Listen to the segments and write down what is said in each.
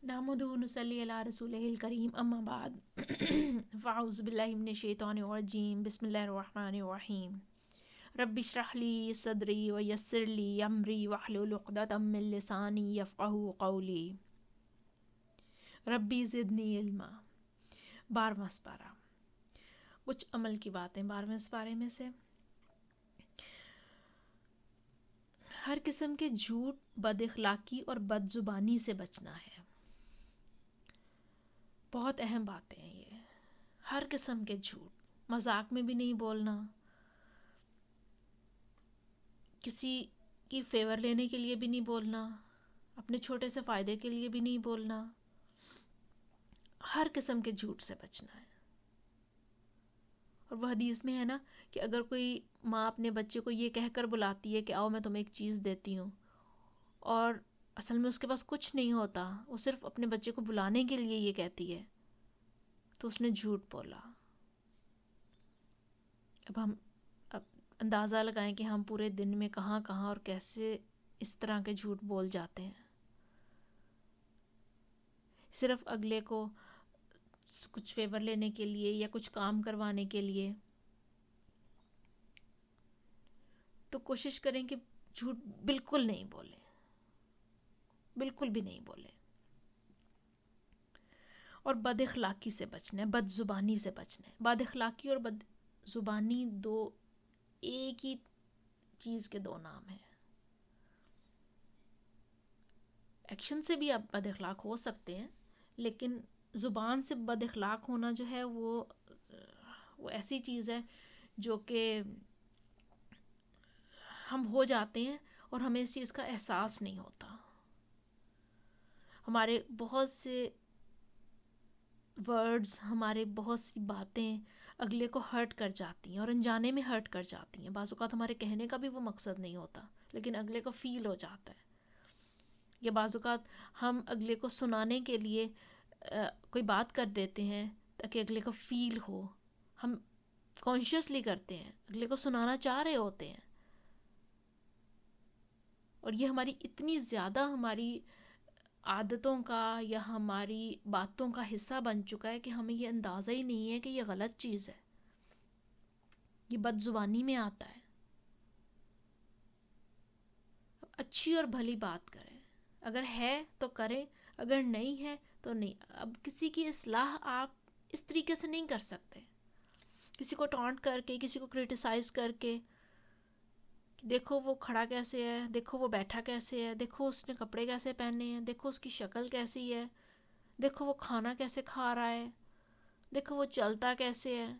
نحمدہ و نصلی علی رسولہ الکریم اما بعد فاعوذ باللہ من الشیطان الرجیم بسم اللہ الرحمن الرحیم رب اشرح لی صدری ویسر لی امری واحلل عقدۃ من لسانی یفقہوا قولی ربی زدنی علما۔ 12واں سپارہ، کچھ عمل کی باتیں 12ویں سپارے میں سے۔ ہر قسم کے جھوٹ، بد اخلاقی اور بد زبانی سے بچنا ہے۔ بہت اہم باتیں ہیں یہ۔ ہر قسم کے جھوٹ، مذاق میں بھی نہیں بولنا، کسی کی فیور لینے کے لیے بھی نہیں بولنا، اپنے چھوٹے سے فائدے کے لیے بھی نہیں بولنا۔ ہر قسم کے جھوٹ سے بچنا ہے۔ اور وہ حدیث میں ہے نا کہ اگر کوئی ماں اپنے بچے کو یہ کہہ کر بلاتی ہے کہ آؤ میں تمہیں ایک چیز دیتی ہوں، اور اصل میں اس کے پاس کچھ نہیں ہوتا، وہ صرف اپنے بچے کو بلانے کے لیے یہ کہتی ہے، تو اس نے جھوٹ بولا۔ اب اندازہ لگائیں کہ ہم پورے دن میں کہاں کہاں اور کیسے اس طرح کے جھوٹ بول جاتے ہیں، صرف اگلے کو کچھ فیور لینے کے لیے یا کچھ کام کروانے کے لیے۔ تو کوشش کریں کہ جھوٹ بالکل نہیں بولیں، بالکل بھی نہیں بولیں۔ اور بد اخلاقی سے بچنا ہے، بد زبانی سے بچنا ہے۔ بد اخلاقی اور بد زبانی دو ایک ہی چیز کے دو نام ہیں۔ ایکشن سے بھی آپ بد اخلاق ہو سکتے ہیں، لیکن زبان سے بد اخلاق ہونا جو ہے وہ ایسی چیز ہے جو کہ ہم ہو جاتے ہیں اور ہمیں اس چیز کا احساس نہیں ہوتا۔ ہمارے بہت سے ورڈز، ہمارے بہت سی باتیں اگلے کو ہرٹ کر جاتی ہیں اور انجانے میں ہرٹ کر جاتی ہیں۔ بعض اوقات ہمارے کہنے کا بھی وہ مقصد نہیں ہوتا، لیکن اگلے کو فیل ہو جاتا ہے۔ یا بعض اوقات ہم اگلے کو سنانے کے لیے کوئی بات کر دیتے ہیں تاکہ اگلے کو فیل ہو، ہم کانشیسلی کرتے ہیں، اگلے کو سنانا چاہ رہے ہوتے ہیں، اور یہ ہماری اتنی زیادہ ہماری عادتوں کا یا ہماری باتوں کا حصہ بن چکا ہے کہ ہمیں یہ اندازہ ہی نہیں ہے کہ یہ غلط چیز ہے، یہ بد زبانی میں آتا ہے۔ اچھی اور بھلی بات کریں، اگر ہے تو کریں، اگر نہیں ہے تو نہیں۔ اب کسی کی اصلاح آپ اس طریقے سے نہیں کر سکتے، کسی کو ٹانٹ کر کے، کسی کو کرٹیسائز کر کے، دیکھو وہ کھڑا کیسے ہے، دیکھو وہ بیٹھا کیسے ہے، دیکھو اس نے کپڑے کیسے پہنے ہیں، دیکھو اس کی شکل کیسی ہے، دیکھو وہ کھانا کیسے کھا رہا ہے، دیکھو وہ چلتا کیسے ہے۔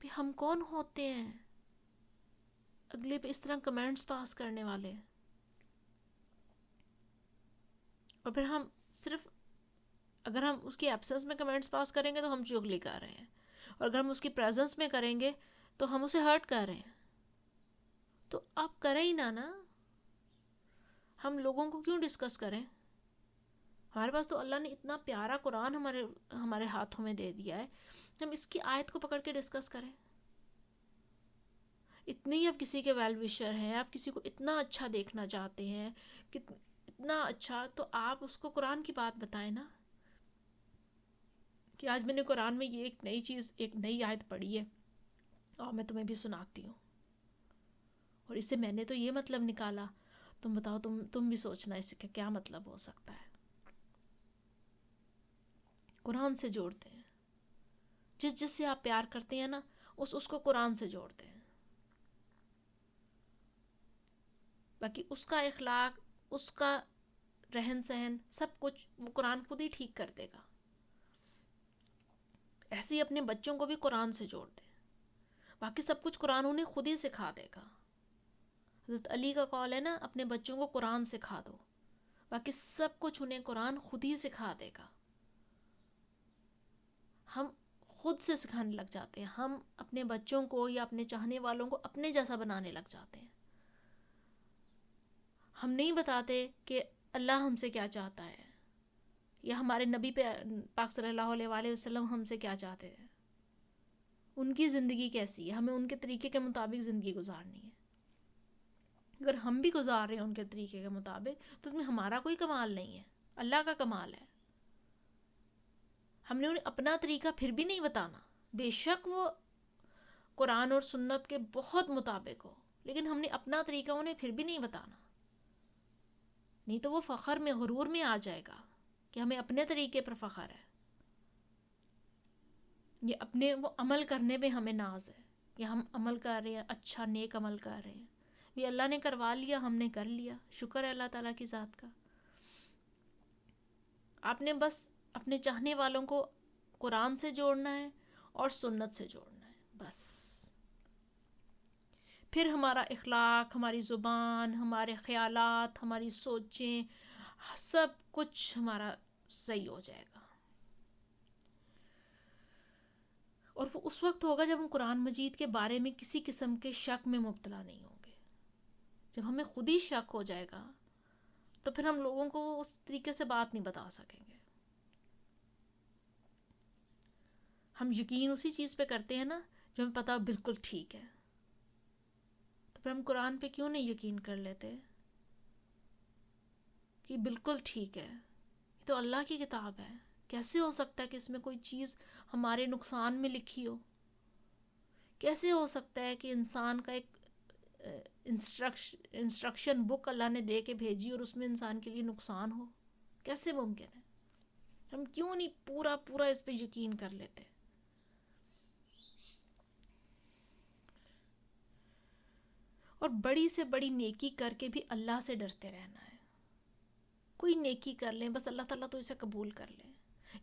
بھی ہم کون ہوتے ہیں اگلے پہ اس طرح کمنٹس پاس کرنے والے؟ اور پھر ہم صرف اگر ہم اس کی ایبسنس میں کمنٹس پاس کریں گے تو ہم چغلی کر رہے ہیں، اور اگر ہم اس کی پریزنس میں کریں گے تو ہم اسے ہرٹ کر رہے ہیں۔ تو آپ کریں ہی نا، ہم لوگوں کو کیوں ڈسکس کریں؟ ہمارے پاس تو اللہ نے اتنا پیارا قرآن ہمارے ہاتھوں میں دے دیا ہے، ہم اس کی آیت کو پکڑ کے ڈسکس کریں۔ اتنے ہی آپ کسی کے ویل وشر ہیں، آپ کسی کو اتنا اچھا دیکھنا چاہتے ہیں کہ اتنا اچھا، تو آپ اس کو قرآن کی بات بتائیں نا، کہ آج میں نے قرآن میں یہ ایک نئی چیز، ایک نئی آیت پڑھی ہے اور میں تمہیں بھی سناتی ہوں، اور اس سے میں نے تو یہ مطلب نکالا، تم بتاؤ، تم بھی سوچنا اس کا کیا مطلب ہو سکتا ہے۔ قرآن سے جوڑتے ہیں، جس سے آپ پیار کرتے ہیں نا، اس کو قرآن سے جوڑتے ہیں۔ باقی اس کا اخلاق، اس کا رہن سہن، سب کچھ وہ قرآن خود ہی ٹھیک کر دے گا۔ ایسے ہی اپنے بچوں کو بھی قرآن سے جوڑ دیں، باقی سب کچھ قرآن انہیں خود ہی سکھا دے گا۔ حضرت علی کا قول ہے نا، اپنے بچوں کو قرآن سکھا دو، باقی سب کچھ انہیں قرآن خود ہی سکھا دے گا۔ ہم خود سے سکھانے لگ جاتے ہیں، ہم اپنے بچوں کو یا اپنے چاہنے والوں کو اپنے جیسا بنانے لگ جاتے ہیں۔ ہم نہیں بتاتے کہ اللہ ہم سے کیا چاہتا ہے، یا ہمارے نبی پاک صلی اللہ علیہ وآلہ وسلم ہم سے کیا چاہتے ہیں، ان کی زندگی کیسی ہے، ہمیں ان کے طریقے کے مطابق زندگی گزارنی ہے۔ اگر ہم بھی گزار رہے ہیں ان کے طریقے کے مطابق تو اس میں ہمارا کوئی کمال نہیں ہے۔ اللہ کا کمال ہے. ہم نے انہیں اپنا طریقہ پھر بھی نہیں بتانا. بے شک وہ قرآن اور سنت کے بہت مطابق ہو، لیکن ہم نے اپنا طریقہ انہیں پھر بھی نہیں بتانا. نہیں تو وہ فخر میں، غرور میں آ جائے گا کہ ہمیں اپنے طریقے پر فخر ہے، یہ اپنے وہ عمل کرنے پہ ہمیں ناز ہے، یا ہم عمل کر رہے ہیں، اچھا نیک عمل کر رہے ہیں، یہ اللہ نے کروا لیا، ہم نے کر لیا، شکر ہے اللہ تعالیٰ کی ذات کا. آپ نے بس اپنے چاہنے والوں کو قرآن سے جوڑنا ہے اور سنت سے جوڑنا ہے بس. پھر ہمارا اخلاق، ہماری زبان، ہمارے خیالات، ہماری سوچیں، سب کچھ ہمارا صحیح ہو جائے گا. اور وہ اس وقت ہوگا جب ہم قرآن مجید کے بارے میں کسی قسم کے شک میں مبتلا نہیں ہوں گے. جب ہمیں خود ہی شک ہو جائے گا تو پھر ہم لوگوں کو اس طریقے سے بات نہیں بتا سکیں گے. ہم یقین اسی چیز پہ کرتے ہیں نا جو ہمیں پتا بالکل ٹھیک ہے. تو پھر ہم قرآن پہ کیوں نہیں یقین کر لیتے کہ بالکل ٹھیک ہے، یہ تو اللہ کی کتاب ہے، کیسے ہو سکتا ہے کہ اس میں کوئی چیز ہمارے نقصان میں لکھی ہو؟ کیسے ہو سکتا ہے کہ انسان کا ایک انسٹرکشن بک اللہ نے دے کے بھیجی اور اس میں انسان کے لیے نقصان ہو؟ کیسے ممکن ہے؟ ہم کیوں نہیں پورا پورا اس پہ یقین کر لیتے؟ اور بڑی سے بڑی نیکی کر کے بھی اللہ سے ڈرتے رہنا ہے. کوئی نیکی کر لیں بس اللہ تعالیٰ تو اسے قبول کر لیں،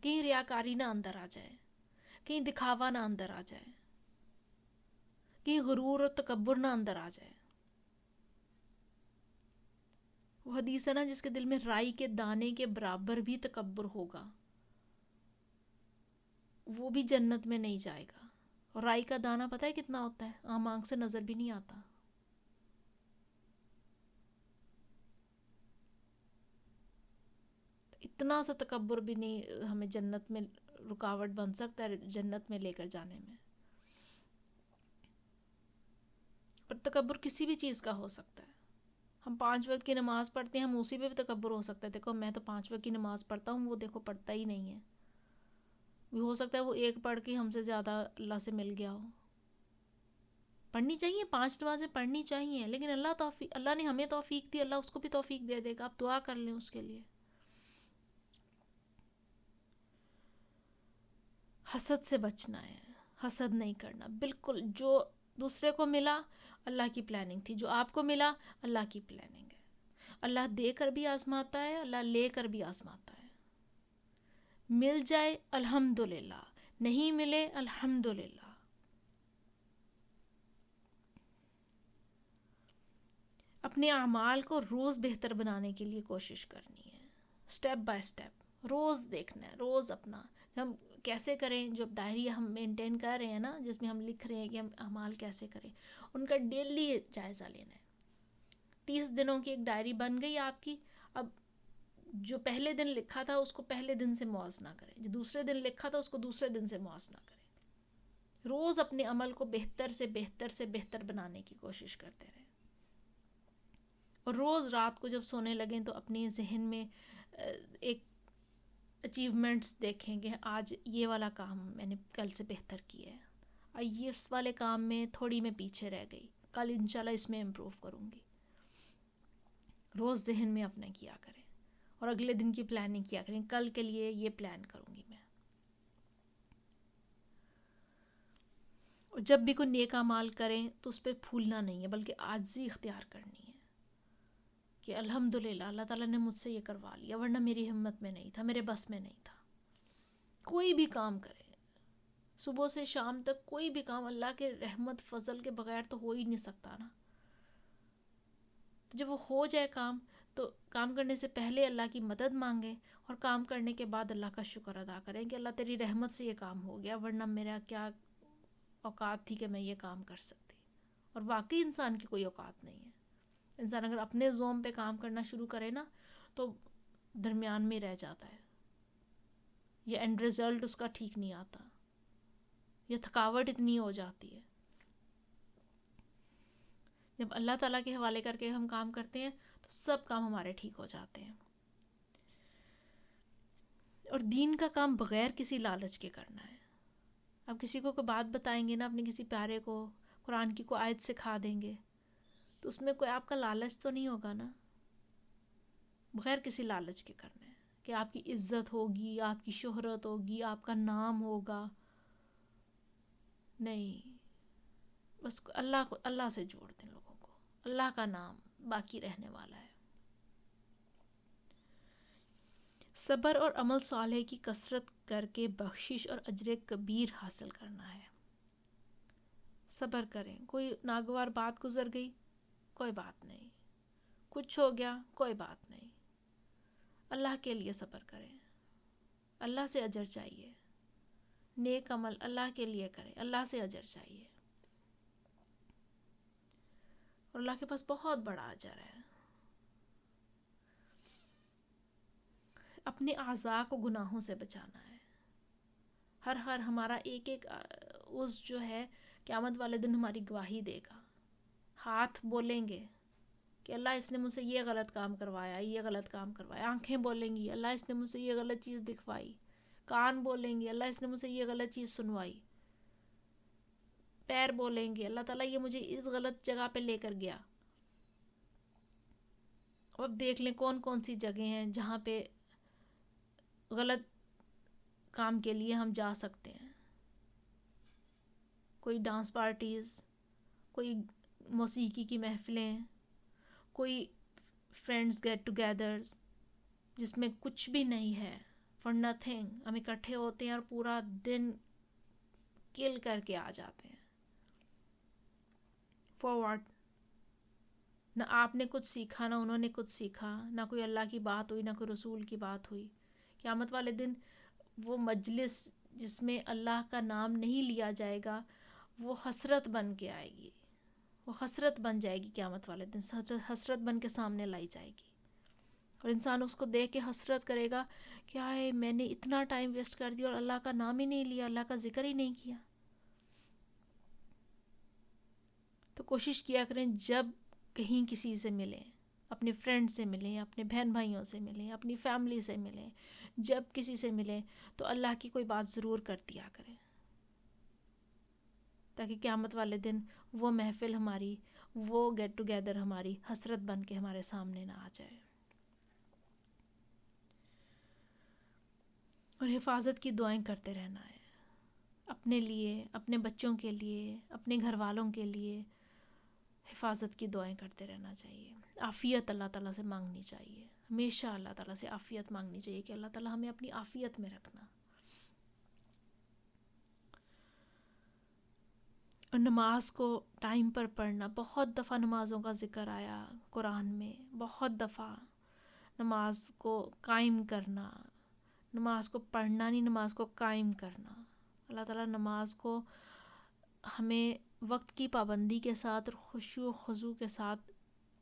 کہیں ریاکاری نہ اندر آ جائے، کہیں دکھاوا نہ اندر آ جائے، کہیں غرور اور تکبر نہ اندر آ جائے. وہ حدیث ہے نا، جس کے دل میں رائی کے دانے کے برابر بھی تکبر ہوگا وہ بھی جنت میں نہیں جائے گا. اور رائی کا دانہ پتہ ہے کتنا ہوتا ہے؟ عام آنکھ سے نظر بھی نہیں آتا. اتنا سا تکبر بھی نہیں ہمیں جنت میں رکاوٹ بن سکتا ہے جنت میں لے کر جانے میں. اور تکبر کسی بھی چیز کا ہو سکتا ہے. ہم 5 وقت کی نماز پڑھتے ہیں، ہم اسی پہ بھی تکبر ہو سکتا ہے، دیکھو میں تو 5 وقت کی نماز پڑھتا ہوں، وہ دیکھو پڑھتا ہی نہیں ہے. بھی ہو سکتا ہے وہ ایک پڑھ کے ہم سے زیادہ اللہ سے مل گیا ہو. پڑھنی چاہیے، 5 نمازیں پڑھنی چاہیے، لیکن اللہ نے ہمیں توفیق دی، اللہ اس کو بھی توفیق دے دے گا. آپ دعا کر لیں اس کے لیے. حسد سے بچنا ہے، حسد نہیں کرنا بالکل. جو دوسرے کو ملا اللہ کی پلاننگ تھی، جو آپ کو ملا اللہ کی پلاننگ ہے. اللہ دے کر بھی آزماتا ہے، اللہ لے کر بھی آزماتا ہے. مل جائے الحمدللہ، نہیں ملے الحمدللہ. اپنے اعمال کو روز بہتر بنانے کے لیے کوشش کرنی ہے، سٹیپ بائی سٹیپ روز دیکھنا ہے. روز اپنا ہم کیسے کریں، جو ڈائری ہم مینٹین کر رہے ہیں نا، جس میں ہم لکھ رہے ہیں کہ ہم اعمال کیسے کریں، ان کا ڈیلی جائزہ لینا ہے. 30 دنوں کی ایک ڈائری بن گئی آپ کی. اب جو پہلے دن لکھا تھا اس کو پہلے دن سے موازنہ کریں، جو دوسرے دن لکھا تھا اس کو دوسرے دن سے موازنہ کریں. روز اپنے عمل کو بہتر سے بہتر سے بہتر بنانے کی کوشش کرتے رہیں. اور روز رات کو جب سونے لگیں تو اپنے ذہن میں ایک اچیومنٹس دیکھیں کہ آج یہ والا کام میں نے کل سے بہتر کیا ہے، یہ اس والے کام میں تھوڑی میں پیچھے رہ گئی، کل انشاءاللہ اس میں امپروو کروں گی. روز ذہن میں اپنے کیا کریں اور اگلے دن کی پلاننگ کیا کریں، کل کے لیے یہ پلان کروں گی میں. اور جب بھی کوئی نیک اعمال کریں تو اس پہ پھولنا نہیں ہے بلکہ عاجزی اختیار کرنی ہے کہ الحمدللہ اللہ تعالیٰ نے مجھ سے یہ کروا لیا، ورنہ میری ہمت میں نہیں تھا، میرے بس میں نہیں تھا. کوئی بھی کام کرے صبح سے شام تک، کوئی بھی کام اللہ کے رحمت فضل کے بغیر تو ہو ہی نہیں سکتا نا. تو جب وہ ہو جائے کام، تو کام کرنے سے پہلے اللہ کی مدد مانگیں اور کام کرنے کے بعد اللہ کا شکر ادا کریں کہ اللہ تیری رحمت سے یہ کام ہو گیا، ورنہ میرا کیا اوقات تھی کہ میں یہ کام کر سکتی. اور واقعی انسان کی کوئی اوقات نہیں ہے. انسان اگر اپنے زوم پہ کام کرنا شروع کرے نا تو درمیان میں رہ جاتا ہے، یہ اینڈ رزلٹ اس کا ٹھیک نہیں آتا، یہ تھکاوٹ اتنی ہو جاتی ہے. جب اللہ تعالیٰ کے حوالے کر کے ہم کام کرتے ہیں تو سب کام ہمارے ٹھیک ہو جاتے ہیں. اور دین کا کام بغیر کسی لالچ کے کرنا ہے. آپ کسی کو کوئی بات بتائیں گے نا، اپنے کسی پیارے کو قرآن کی کوئی آیت سکھا دیں گے، تو اس میں کوئی آپ کا لالچ تو نہیں ہوگا نا. بغیر کسی لالچ کے کرنا ہے کہ آپ کی عزت ہوگی، آپ کی شہرت ہوگی، آپ کا نام ہوگا. نہیں، بس اللہ سے جوڑ دیں لوگوں کو. اللہ کا نام باقی رہنے والا ہے. صبر اور عمل صالح کی کثرت کر کے بخشش اور اجر کبیر حاصل کرنا ہے. صبر کریں. کوئی ناگوار بات گزر گئی، کوئی بات نہیں. کچھ ہو گیا، کوئی بات نہیں. اللہ کے لیے صبر کریں. اللہ سے اجر چاہیے. نیک عمل اللہ کے لیے کریں، اللہ سے اجر چاہیے. اور اللہ کے پاس بہت بڑا اجر ہے. اپنے اعضاء کو گناہوں سے بچانا ہے. ہر ہمارا ایک عضو جو ہے قیامت والے دن ہماری گواہی دے گا. ہاتھ بولیں گے کہ اللہ اس نے مجھ سے یہ غلط کام کروایا، یہ غلط کام کروایا. آنکھیں بولیں گی اللہ اس نے مجھ سے یہ غلط چیز دکھوائی. کان بولیں گے اللہ اس نے مجھ سے یہ غلط چیز سنوائی. پیر بولیں گے اللہ تعالیٰ یہ مجھے اس غلط جگہ پہ لے کر گیا. اب دیکھ لیں کون کون سی جگہیں ہیں جہاں پہ غلط کام کے لیے ہم جا سکتے ہیں. کوئی ڈانس پارٹیز، کوئی موسیقی کی محفلیں، کوئی فرینڈز گیٹ ٹوگیدرز جس میں کچھ بھی نہیں ہے، فار نتھنگ. ہم اکٹھے ہوتے ہیں اور پورا دن کل کر کے آ جاتے ہیں. For what? نہ آپ نے کچھ سیکھا، نہ انہوں نے کچھ سیکھا، نہ کوئی اللہ کی بات ہوئی، نہ کوئی رسول کی بات ہوئی. قیامت والے دن وہ مجلس جس میں اللہ کا نام نہیں لیا جائے گا وہ حسرت بن کے آئے گی. وہ حسرت بن جائے گی قیامت والے دن، حسرت بن کے سامنے لائی جائے گی. اور انسان اس کو دیکھ کے حسرت کرے گا کہ آئے میں نے اتنا ٹائم ویسٹ کر دیا اور اللہ کا نام ہی نہیں لیا، اللہ کا ذکر ہی نہیں کیا. تو کوشش کیا کریں جب کہیں کسی سے ملیں، اپنے فرینڈ سے ملیں، اپنے بہن بھائیوں سے ملیں، اپنی فیملی سے ملیں، جب کسی سے ملیں تو اللہ کی کوئی بات ضرور کر دیا کریں، تاکہ قیامت والے دن وہ محفل ہماری، وہ گیٹ ٹوگیدر ہماری حسرت بن کے ہمارے سامنے نہ آ جائے. اور حفاظت کی دعائیں کرتے رہنا ہے، اپنے لیے، اپنے بچوں کے لیے، اپنے گھر والوں کے لیے حفاظت کی دعائیں کرتے رہنا چاہیے. عافیت اللہ تعالیٰ سے مانگنی چاہیے. ہمیشہ اللہ تعالیٰ سے عافیت مانگنی چاہیے کہ اللہ تعالیٰ ہمیں اپنی عافیت میں رکھنا. اور نماز کو ٹائم پر پڑھنا. بہت دفعہ نمازوں کا ذکر آیا قرآن میں، بہت دفعہ. نماز کو قائم کرنا، نماز کو پڑھنا نہیں، نماز کو قائم کرنا. اللہ تعالیٰ نماز کو ہمیں وقت کی پابندی کے ساتھ اور خشوع و خضوع کے ساتھ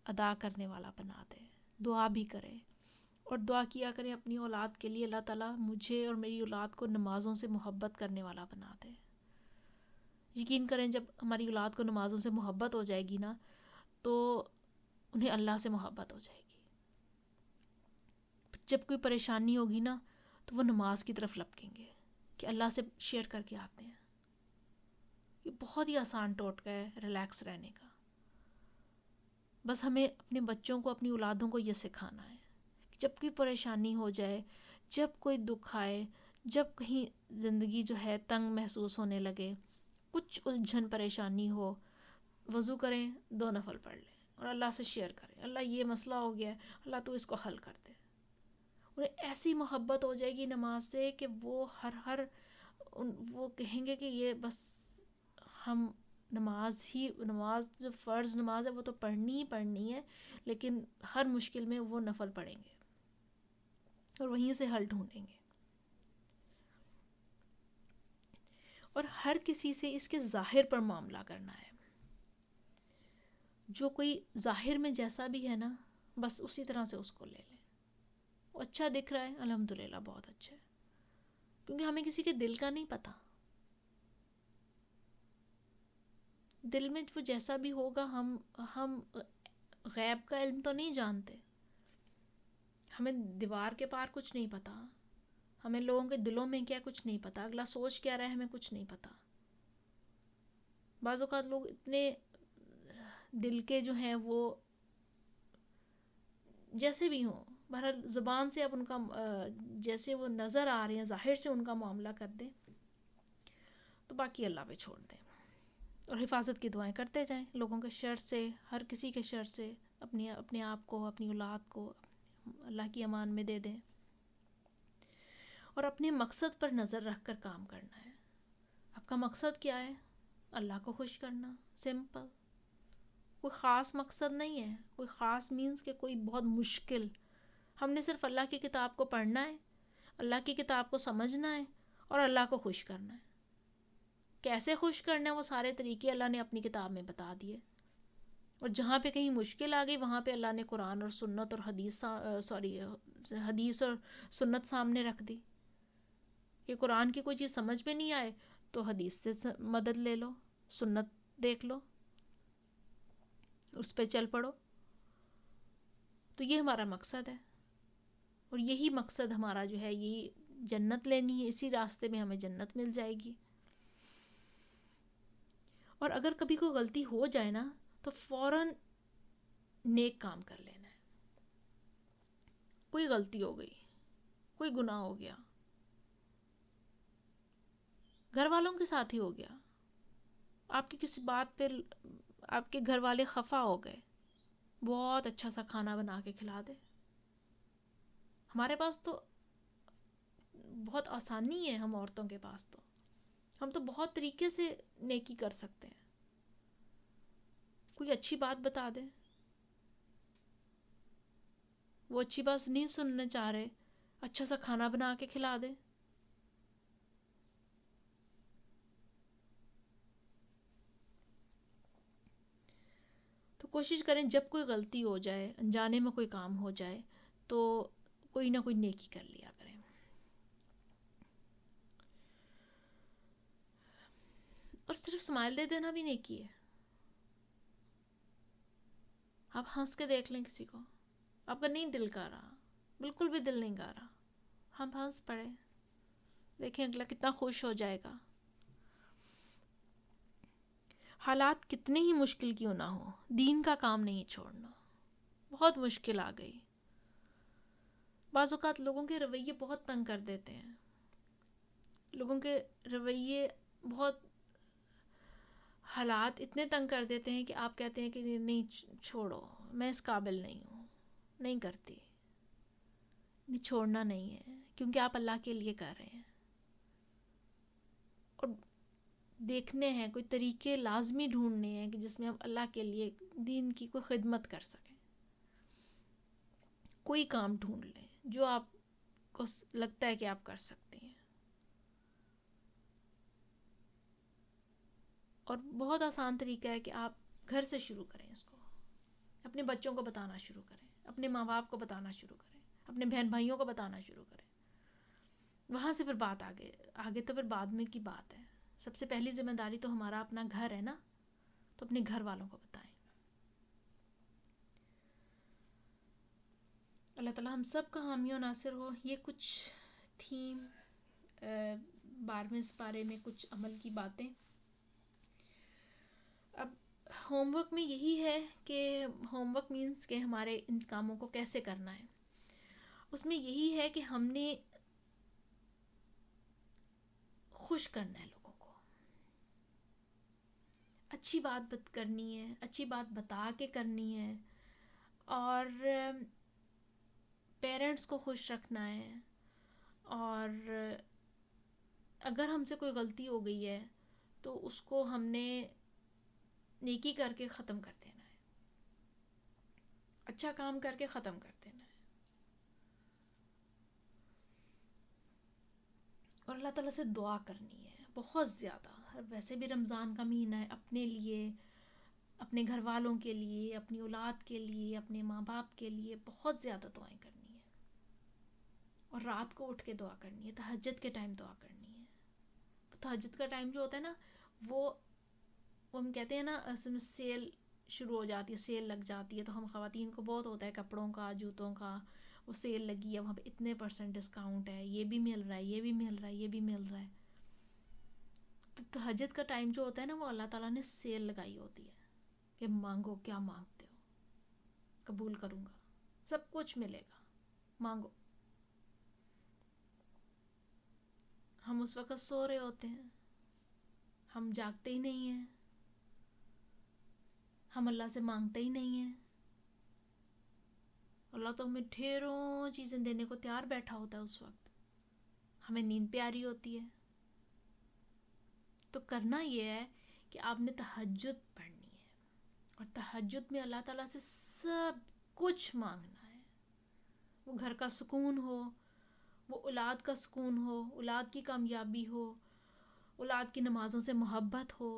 ادا کرنے والا بنا دے. دعا بھی کریں اور دعا کیا کریں اپنی اولاد کے لیے، اللہ تعالیٰ مجھے اور میری اولاد کو نمازوں سے محبت کرنے والا بنا دے. یقین کریں جب ہماری اولاد کو نمازوں سے محبت ہو جائے گی نا تو انہیں اللہ سے محبت ہو جائے گی. جب کوئی پریشانی ہوگی نا تو وہ نماز کی طرف لپکیں گے کہ اللہ سے شیئر کر کے آتے ہیں. یہ بہت ہی آسان ٹوٹکا ہے ریلیکس رہنے کا. بس ہمیں اپنے بچوں کو، اپنی اولادوں کو یہ سکھانا ہے کہ جب کوئی پریشانی ہو جائے، جب کوئی دکھ آئے، جب کہیں زندگی جو ہے تنگ محسوس ہونے لگے، کچھ الجھن پریشانی ہو، وضو کریں، 2 نفل پڑھ لیں اور اللہ سے شیئر کریں، اللہ یہ مسئلہ ہو گیا ہے، اللہ تو اس کو حل کر دے. انہیں ایسی محبت ہو جائے گی نماز سے کہ وہ وہ کہیں گے کہ یہ بس ہم نماز جو فرض نماز ہے وہ تو پڑھنی ہی پڑھنی ہے، لیکن ہر مشکل میں وہ نفل پڑھیں گے اور وہیں سے حل ڈھونڈیں گے. اور ہر کسی سے اس کے ظاہر پر معاملہ کرنا ہے. جو کوئی ظاہر میں جیسا بھی ہے نا بس اسی طرح سے اس کو لے لیں. وہ اچھا دکھ رہا ہے الحمدللہ بہت اچھا ہے، کیونکہ ہمیں کسی کے دل کا نہیں پتہ. دل میں وہ جیسا بھی ہوگا، ہم غیب کا علم تو نہیں جانتے. ہمیں دیوار کے پار کچھ نہیں پتا، ہمیں لوگوں کے دلوں میں کیا کچھ نہیں پتہ، اگلا سوچ کیا رہا ہے ہمیں کچھ نہیں پتہ. بعض اوقات لوگ اتنے دل کے جو ہیں وہ جیسے بھی ہوں، بہرحال زبان سے اب ان کا جیسے وہ نظر آ رہے ہیں ظاہر سے ان کا معاملہ کر دیں، تو باقی اللہ پہ چھوڑ دیں اور حفاظت کی دعائیں کرتے جائیں لوگوں کے شر سے، ہر کسی کے شر سے. اپنے آپ کو، اپنی اولاد کو اللہ کی امان میں دے دیں اور اپنے مقصد پر نظر رکھ کر کام کرنا ہے. آپ کا مقصد کیا ہے؟ اللہ کو خوش کرنا، سمپل. کوئی خاص مقصد نہیں ہے، کوئی خاص مینس کہ کوئی بہت مشکل. ہم نے صرف اللہ کی کتاب کو پڑھنا ہے، اللہ کی کتاب کو سمجھنا ہے اور اللہ کو خوش کرنا ہے. کیسے خوش کرنا ہے وہ سارے طریقے اللہ نے اپنی کتاب میں بتا دیے. اور جہاں پہ کہیں مشکل آ گئی وہاں پہ اللہ نے قرآن اور سنت اور حدیث اور سنت سامنے رکھ دی کہ قرآن کی کوئی چیز سمجھ میں نہیں آئے تو حدیث سے مدد لے لو، سنت دیکھ لو، اس پہ چل پڑو. تو یہ ہمارا مقصد ہے اور یہی مقصد ہمارا جو ہے، یہی جنت لینی ہے، اسی راستے میں ہمیں جنت مل جائے گی. اور اگر کبھی کوئی غلطی ہو جائے نا تو فوراً نیک کام کر لینا ہے. کوئی غلطی ہو گئی، کوئی گناہ ہو گیا، گھر والوں کے ساتھ ہی ہو گیا، آپ کی کسی بات پہ آپ کے گھر والے خفا ہو گئے، بہت اچھا سا کھانا بنا کے کھلا دے. ہمارے پاس تو بہت آسانی ہے، ہم عورتوں کے پاس تو ہم تو بہت طریقے سے نیکی کر سکتے ہیں. کوئی اچھی بات بتا دے، وہ اچھی بات نہیں سننا چاہ رہے، اچھا سا کھانا بنا کے کھلا دے. تو کوشش کریں جب کوئی غلطی ہو جائے، انجانے میں کوئی کام ہو جائے تو کوئی نہ کوئی نیکی کر لیا کریں. اور صرف سمائل دے دینا بھی نیکی ہے. آپ ہنس کے دیکھ لیں کسی کو، آپ کا نہیں دل کر رہا، بالکل بھی دل نہیں کر رہا، ہم ہنس پڑے، دیکھیں اگلا کتنا خوش ہو جائے گا. حالات کتنے ہی مشکل کیوں نہ ہو، دین کا کام نہیں چھوڑنا. بہت مشکل آ گئی، بعض اوقات لوگوں کے رویے بہت تنگ کر دیتے ہیں، لوگوں کے رویے بہت، حالات اتنے تنگ کر دیتے ہیں کہ آپ کہتے ہیں کہ نہیں چھوڑو، میں اس قابل نہیں ہوں، نہیں کرتی. نہیں، چھوڑنا نہیں ہے کیونکہ آپ اللہ کے لیے کر رہے ہیں اور دیکھنے ہیں کوئی طریقے لازمی ڈھونڈنے ہیں کہ جس میں ہم اللہ کے لیے دین کی کوئی خدمت کر سکیں. کوئی کام ڈھونڈ لیں جو آپ کو لگتا ہے کہ آپ کر سکتے ہیں. اور بہت آسان طریقہ ہے کہ آپ گھر سے شروع کریں اس کو، اپنے بچوں کو بتانا شروع کریں، اپنے ماں باپ کو بتانا شروع کریں، اپنے بہن بھائیوں کو بتانا شروع کریں. وہاں سے پھر بات آگے تو پھر بعد میں کی بات ہے. سب سے پہلی ذمہ داری تو ہمارا اپنا گھر ہے نا، تو اپنے گھر والوں کو بتائیں. اللہ تعالیٰ ہم سب کا حامی و ناصر ہو. یہ کچھ تھیم 12ویں سپارے میں کچھ عمل کی باتیں. اب ہوم ورک میں یہی ہے کہ ہوم ورک مینس کہ ہمارے ان کاموں کو کیسے کرنا ہے. اس میں یہی ہے کہ ہم نے خوش کرنا ہے لوگوں کو، اچھی بات کرنی ہے، اچھی بات بتا کے کرنی ہے، اور پیرنٹس کو خوش رکھنا ہے. اور اگر ہم سے کوئی غلطی ہو گئی ہے تو اس کو ہم نے نیکی کر کے ختم کر دینا ہے، اچھا کام کر کے ختم کر دینا ہے. اور اللہ تعالیٰ سے دعا کرنی ہے بہت زیادہ. ویسے بھی رمضان کا مہینہ ہے، اپنے لیے، اپنے گھر والوں کے لیے، اپنی اولاد کے لیے، اپنے ماں باپ کے لیے بہت زیادہ دعائیں کرنی ہے. اور رات کو اٹھ کے دعا کرنی ہے، تہجد کے ٹائم دعا کرنی ہے. تو تہجد کا ٹائم جو ہوتا ہے نا، وہ ہم کہتے ہیں نا سیل شروع ہو جاتی ہے، سیل لگ جاتی ہے، تو ہم خواتین کو بہت ہوتا ہے کپڑوں کا، جوتوں کا، وہ سیل لگی ہے وہاں پہ اتنے % ڈسکاؤنٹ ہے، یہ بھی مل رہا ہے، یہ بھی مل رہا ہے، یہ بھی مل رہا ہے. تو تہجد کا ٹائم جو ہوتا ہے نا وہ اللہ تعالیٰ نے سیل لگائی ہوتی ہے کہ مانگو کیا مانگتے ہو، قبول کروں گا، سب کچھ ملے گا، مانگو. ہم اس وقت سو رہے ہوتے ہیں، ہم جاگتے ہی نہیں ہیں، ہم اللہ سے مانگتے ہی نہیں ہیں. اللہ تو ہمیں ڈھیروں چیزیں دینے کو تیار بیٹھا ہوتا ہے اس وقت، ہمیں نیند پیاری ہوتی ہے. تو کرنا یہ ہے کہ آپ نے تہجد پڑھنی ہے، اور تہجد میں اللہ تعالیٰ سے سب کچھ مانگنا ہے. وہ گھر کا سکون ہو، وہ اولاد کا سکون ہو، اولاد کی کامیابی ہو، اولاد کی نمازوں سے محبت ہو،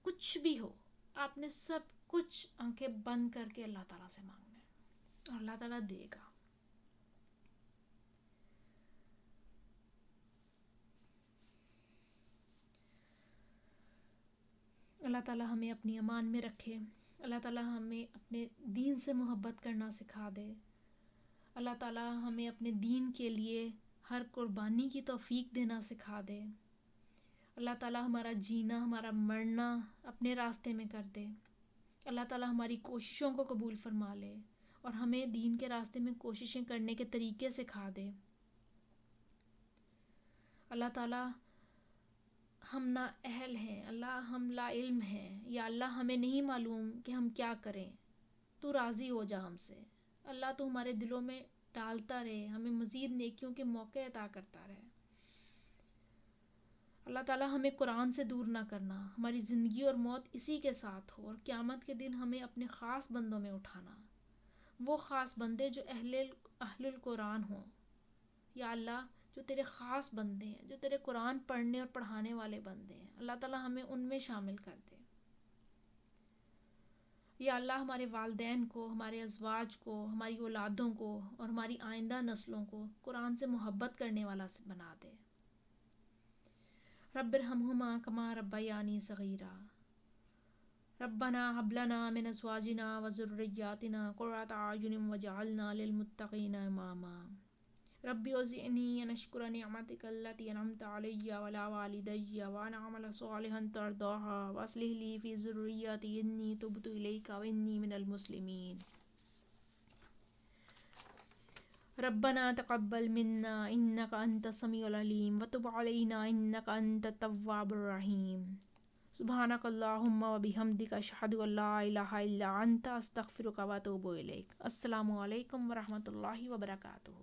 کچھ بھی ہو، آپ نے سب کچھ آنکھیں بند کر کے اللہ تعالیٰ سے مانگنا ہے، اور اللہ تعالیٰ دے گا. اللہ تعالیٰ ہمیں اپنی امان میں رکھے. اللہ تعالیٰ ہمیں اپنے دین سے محبت کرنا سکھا دے. اللہ تعالیٰ ہمیں اپنے دین کے لیے ہر قربانی کی توفیق دینا سکھا دے. اللہ تعالیٰ ہمارا جینا، ہمارا مرنا اپنے راستے میں کر دے. اللہ تعالیٰ ہماری کوششوں کو قبول فرما لے اور ہمیں دین کے راستے میں کوششیں کرنے کے طریقے سکھا دے. اللہ تعالیٰ ہم نا اہل ہیں، اللہ ہم لا علم ہیں، یا اللہ ہمیں نہیں معلوم کہ ہم کیا کریں، تو راضی ہو جا ہم سے. اللہ تو ہمارے دلوں میں ڈالتا رہے، ہمیں مزید نیکیوں کے موقع عطا کرتا رہے. اللہ تعالیٰ ہمیں قرآن سے دور نہ کرنا، ہماری زندگی اور موت اسی کے ساتھ ہو، اور قیامت کے دن ہمیں اپنے خاص بندوں میں اٹھانا، وہ خاص بندے جو اہل القرآن ہوں. یا اللہ جو تیرے خاص بندے ہیں، جو تیرے قرآن پڑھنے اور پڑھانے والے بندے ہیں، اللہ تعالیٰ ہمیں ان میں شامل کر دے. یا اللہ ہمارے والدین کو، ہمارے ازواج کو، ہماری اولادوں کو اور ہماری آئندہ نسلوں کو قرآن سے محبت کرنے والا بنا دے. رب ارحمہما کما ربیانی صغیرا. ربنا هب لنا من ازواجنا وذرياتنا قرة اعین واجعلنا للمتقین اماما. ربی اوزعنی ان اشکر نعمتک التی انعمت علی وعلی والدی وان اعمل صالحا ترضاها واصلح لی فی ذریتی انی تبت الیک وانی من المسلمین. ربنا تقبل منا انک انت السمیع العلیم وتب علینا انک انت التواب الرحیم. سبحانک اللہم وبحمدک اشہد ان لا الہ الا انت استغفرک واتوب الیک. السلام علیکم ورحمۃ اللہ وبرکاتہ.